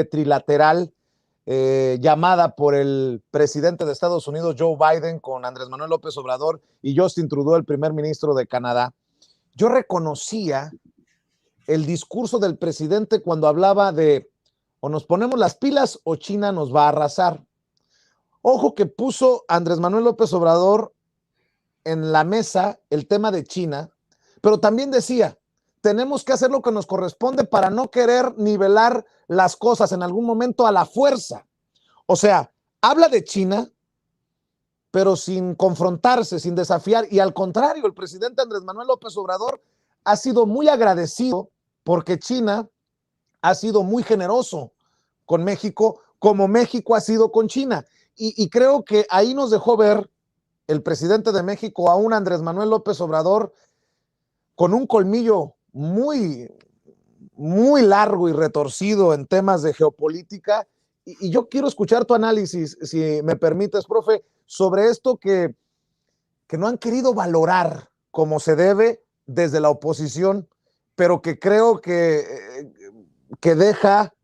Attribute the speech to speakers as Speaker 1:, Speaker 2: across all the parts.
Speaker 1: trilateral llamada por el presidente de Estados Unidos, Joe Biden, con Andrés Manuel López Obrador y Justin Trudeau, el primer ministro de Canadá, yo reconocía el discurso del presidente cuando hablaba de o nos ponemos las pilas o China nos va a arrasar. Ojo que puso Andrés Manuel López Obrador en la mesa el tema de China, pero también decía, tenemos que hacer lo que nos corresponde para no querer nivelar las cosas en algún momento a la fuerza. O sea, habla de China, pero sin confrontarse, sin desafiar, y al contrario, el presidente Andrés Manuel López Obrador ha sido muy agradecido porque China ha sido muy generoso con México, como México ha sido con China. Y creo que ahí nos dejó ver el presidente de México a un Andrés Manuel López Obrador con un colmillo muy, muy largo y retorcido en temas de geopolítica. Y yo quiero escuchar tu análisis, si me permites, profe, sobre esto que no han querido valorar como se debe desde la oposición, pero que creo que deja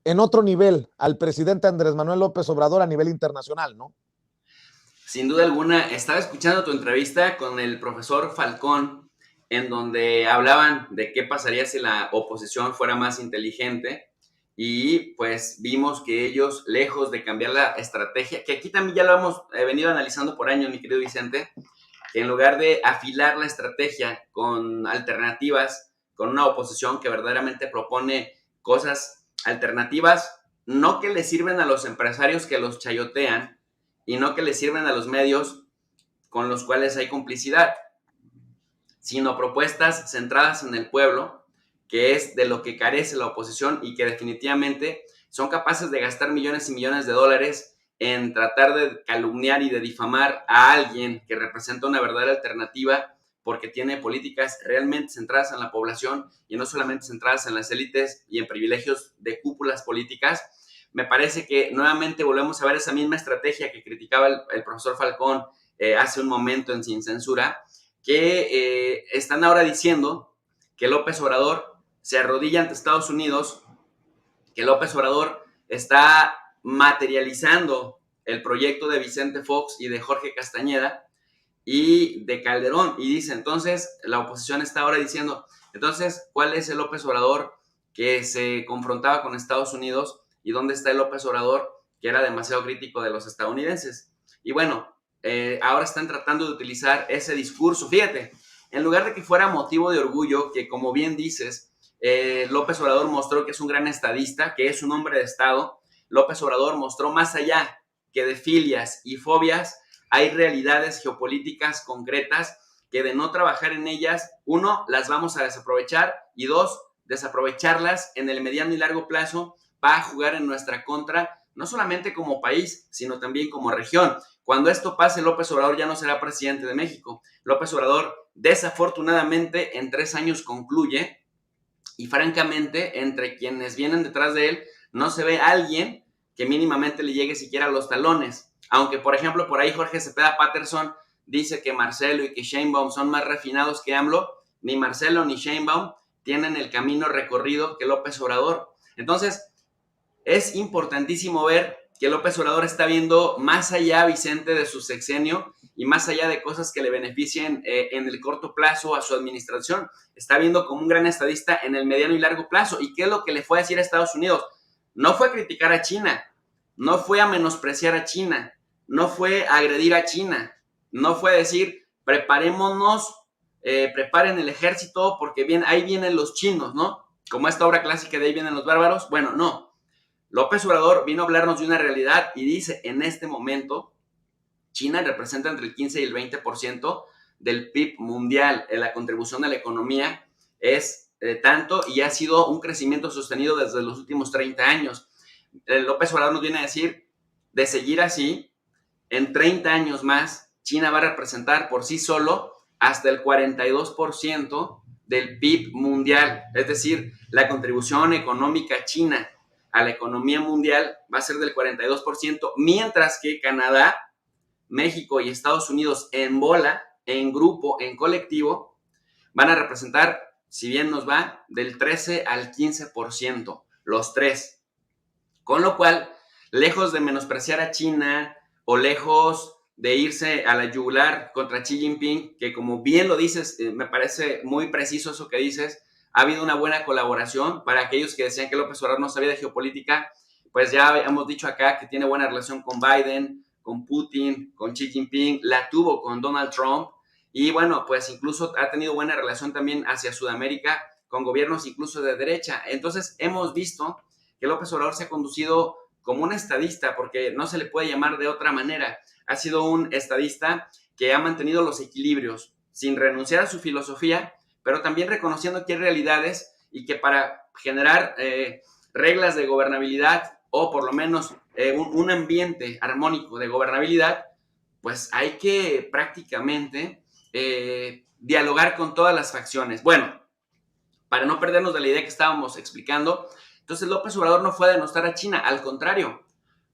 Speaker 1: en otro nivel al presidente Andrés Manuel López Obrador a nivel internacional, ¿no?
Speaker 2: Sin duda alguna, estaba escuchando tu entrevista con el profesor Falcón, en donde hablaban de qué pasaría si la oposición fuera más inteligente, y pues vimos que ellos, lejos de cambiar la estrategia, que aquí también ya lo hemos venido analizando por años, mi querido Vicente, que en lugar de afilar la estrategia con alternativas, con una oposición que verdaderamente propone cosas alternativas, no que le sirven a los empresarios que los chayotean, y no que le sirven a los medios con los cuales hay complicidad, sino propuestas centradas en el pueblo, que es de lo que carece la oposición y que definitivamente son capaces de gastar millones y millones de dólares en tratar de calumniar y de difamar a alguien que representa una verdadera alternativa porque tiene políticas realmente centradas en la población y no solamente centradas en las élites y en privilegios de cúpulas políticas. Me parece que nuevamente volvemos a ver esa misma estrategia que criticaba el profesor Falcón hace un momento en Sin Censura, que están ahora diciendo que López Obrador se arrodilla ante Estados Unidos, que López Obrador está materializando el proyecto de Vicente Fox y de Jorge Castañeda y de Calderón, y dice, entonces, la oposición está ahora diciendo, entonces, ¿cuál es el López Obrador que se confrontaba con Estados Unidos y dónde está el López Obrador que era demasiado crítico de los estadounidenses? Y bueno, ahora están tratando de utilizar ese discurso. Fíjate, en lugar de que fuera motivo de orgullo, que como bien dices, López Obrador mostró que es un gran estadista, que es un hombre de Estado. López Obrador mostró más allá que de filias y fobias, hay realidades geopolíticas concretas que de no trabajar en ellas, uno, las vamos a desaprovechar, y dos, desaprovecharlas en el mediano y largo plazo va a jugar en nuestra contra, no solamente como país, sino también como región. Cuando esto pase, López Obrador ya no será presidente de México. López Obrador, desafortunadamente, en 3 años concluye, y francamente, entre quienes vienen detrás de él, no se ve a alguien que mínimamente le llegue siquiera a los talones. Aunque, por ejemplo, por ahí Jorge Cepeda Patterson dice que Marcelo y que Sheinbaum son más refinados que AMLO, ni Marcelo ni Sheinbaum tienen el camino recorrido que López Obrador. Entonces, es importantísimo ver que López Obrador está viendo más allá, Vicente, de su sexenio y más allá de cosas que le beneficien en el corto plazo a su administración. Está viendo como un gran estadista en el mediano y largo plazo. ¿Y qué es lo que le fue a decir a Estados Unidos? No fue a criticar a China, no fue a menospreciar a China, no fue a agredir a China, no fue a decir, preparémonos, preparen el ejército porque bien, ahí vienen los chinos, ¿no? Como esta obra clásica de ahí vienen los bárbaros. Bueno, no. López Obrador vino a hablarnos de una realidad y dice, en este momento, China representa entre el 15 y el 20% del PIB mundial. La contribución a la economía es tanto y ha sido un crecimiento sostenido desde los últimos 30 años. López Obrador nos viene a decir, de seguir así, en 30 años más, China va a representar por sí solo hasta el 42% del PIB mundial. Es decir, la contribución económica china a la economía mundial va a ser del 42%, mientras que Canadá, México y Estados Unidos en bola, en grupo, en colectivo, van a representar, si bien nos va, del 13 al 15%, los tres. Con lo cual, lejos de menospreciar a China o lejos de irse a la yugular contra Xi Jinping, que como bien lo dices, me parece muy preciso eso que dices, ha habido una buena colaboración. Para aquellos que decían que López Obrador no sabía de geopolítica, pues ya hemos dicho acá que tiene buena relación con Biden, con Putin, con Xi Jinping, la tuvo con Donald Trump, y bueno, pues incluso ha tenido buena relación también hacia Sudamérica, con gobiernos incluso de derecha. Entonces hemos visto que López Obrador se ha conducido como un estadista, porque no se le puede llamar de otra manera. Ha sido un estadista que ha mantenido los equilibrios sin renunciar a su filosofía, pero también reconociendo que hay realidades y que para generar reglas de gobernabilidad o por lo menos un ambiente armónico de gobernabilidad, pues hay que prácticamente dialogar con todas las facciones. Bueno, para no perdernos de la idea que estábamos explicando, entonces López Obrador no fue a denostar a China, al contrario,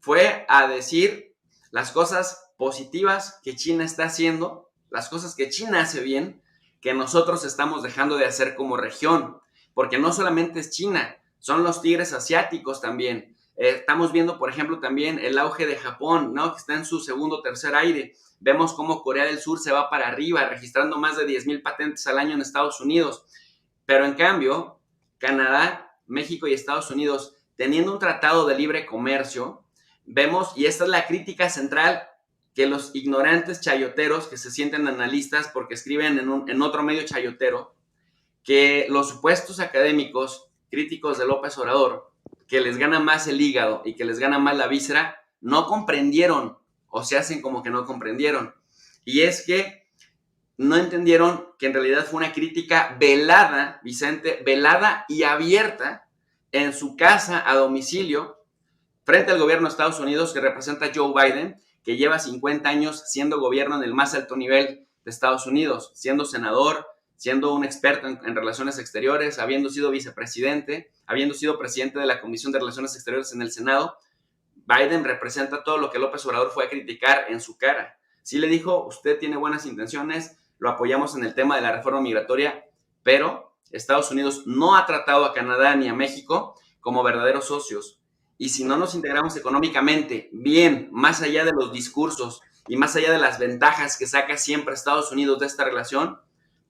Speaker 2: fue a decir las cosas positivas que China está haciendo, las cosas que China hace bien, que nosotros estamos dejando de hacer como región, porque no solamente es China, son los tigres asiáticos también. Estamos viendo, por ejemplo, también el auge de Japón, ¿no? Que está en su segundo o tercer aire. Vemos cómo Corea del Sur se va para arriba, registrando más de 10,000 patentes al año en Estados Unidos. Pero en cambio, Canadá, México y Estados Unidos, teniendo un tratado de libre comercio, vemos, y esta es la crítica central, que los ignorantes chayoteros que se sienten analistas porque escriben en otro medio chayotero, que los supuestos académicos críticos de López Obrador, que les gana más el hígado y que les gana más la víscera, no comprendieron o se hacen como que no comprendieron. Y es que no entendieron que en realidad fue una crítica velada, Vicente, velada y abierta en su casa a domicilio frente al gobierno de Estados Unidos que representa Joe Biden, que lleva 50 años siendo gobierno en el más alto nivel de Estados Unidos, siendo senador, siendo un experto en relaciones exteriores, habiendo sido vicepresidente, habiendo sido presidente de la Comisión de Relaciones Exteriores en el Senado. Biden representa todo lo que López Obrador fue a criticar en su cara. Sí le dijo, usted tiene buenas intenciones, lo apoyamos en el tema de la reforma migratoria, pero Estados Unidos no ha tratado a Canadá ni a México como verdaderos socios. Y si no nos integramos económicamente bien, más allá de los discursos y más allá de las ventajas que saca siempre Estados Unidos de esta relación,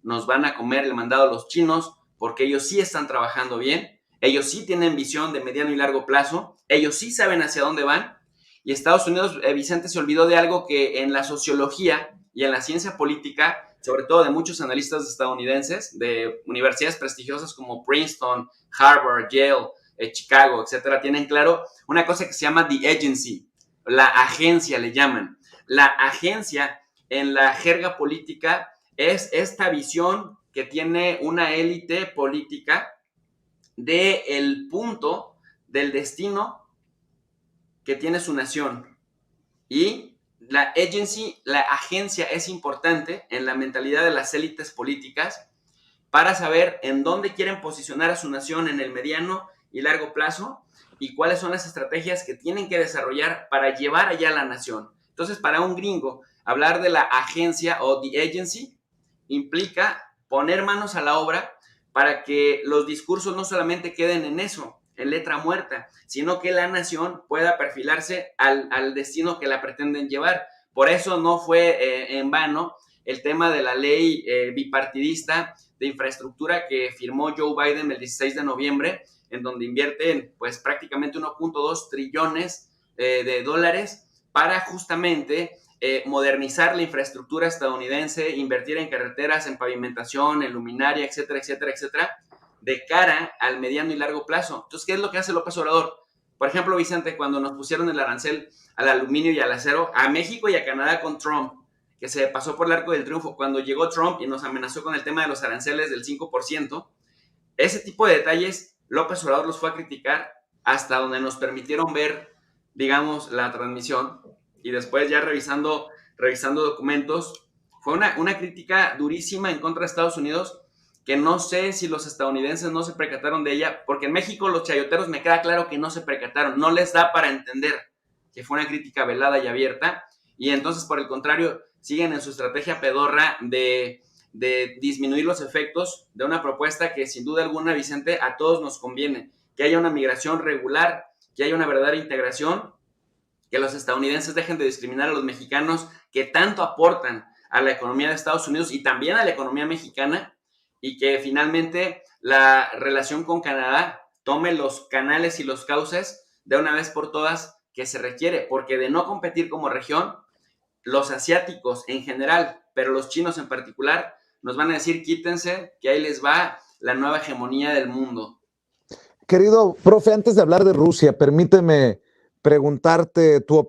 Speaker 2: nos van a comer el mandado los chinos, porque ellos sí están trabajando bien, ellos sí tienen visión de mediano y largo plazo, ellos sí saben hacia dónde van. Y Estados Unidos, Vicente, se olvidó de algo que en la sociología y en la ciencia política, sobre todo de muchos analistas estadounidenses, de universidades prestigiosas como Princeton, Harvard, Yale, Chicago, etcétera, tienen claro una cosa que se llama the agency, la agencia le llaman. La agencia en la jerga política es esta visión que tiene una élite política del punto del destino que tiene su nación. Y la agency, la agencia es importante en la mentalidad de las élites políticas para saber en dónde quieren posicionar a su nación en el mediano y largo plazo y cuáles son las estrategias que tienen que desarrollar para llevar allá a la nación. Entonces, para un gringo, hablar de la agencia o the agency implica poner manos a la obra para que los discursos no solamente queden en eso, en letra muerta, sino que la nación pueda perfilarse al destino que la pretenden llevar. Por eso no fue en vano el tema de la ley bipartidista de infraestructura que firmó Joe Biden el 16 de noviembre, en donde invierten pues prácticamente 1.2 trillones de dólares para justamente modernizar la infraestructura estadounidense, invertir en carreteras, en pavimentación, en luminaria, etcétera, etcétera, etcétera, de cara al mediano y largo plazo. Entonces, ¿qué es lo que hace López Obrador? Por ejemplo, Vicente, cuando nos pusieron el arancel al aluminio y al acero, a México y a Canadá con Trump, que se pasó por el arco del triunfo, cuando llegó Trump y nos amenazó con el tema de los aranceles del 5%, ese tipo de detalles López Obrador los fue a criticar hasta donde nos permitieron ver, digamos, la transmisión, y después ya revisando documentos, fue una crítica durísima en contra de Estados Unidos, que no sé si los estadounidenses no se percataron de ella, porque en México los chayoteros me queda claro que no se percataron, no les da para entender que fue una crítica velada y abierta, y entonces por el contrario siguen en su estrategia pedorra de disminuir los efectos de una propuesta que sin duda alguna, Vicente, a todos nos conviene, que haya una migración regular, que haya una verdadera integración, que los estadounidenses dejen de discriminar a los mexicanos que tanto aportan a la economía de Estados Unidos y también a la economía mexicana, y que finalmente la relación con Canadá tome los canales y los cauces de una vez por todas que se requiere, porque de no competir como región, los asiáticos en general, pero los chinos en particular, nos van a decir quítense, que ahí les va la nueva hegemonía del mundo.
Speaker 1: Querido profe, antes de hablar de Rusia, permíteme preguntarte tu opinión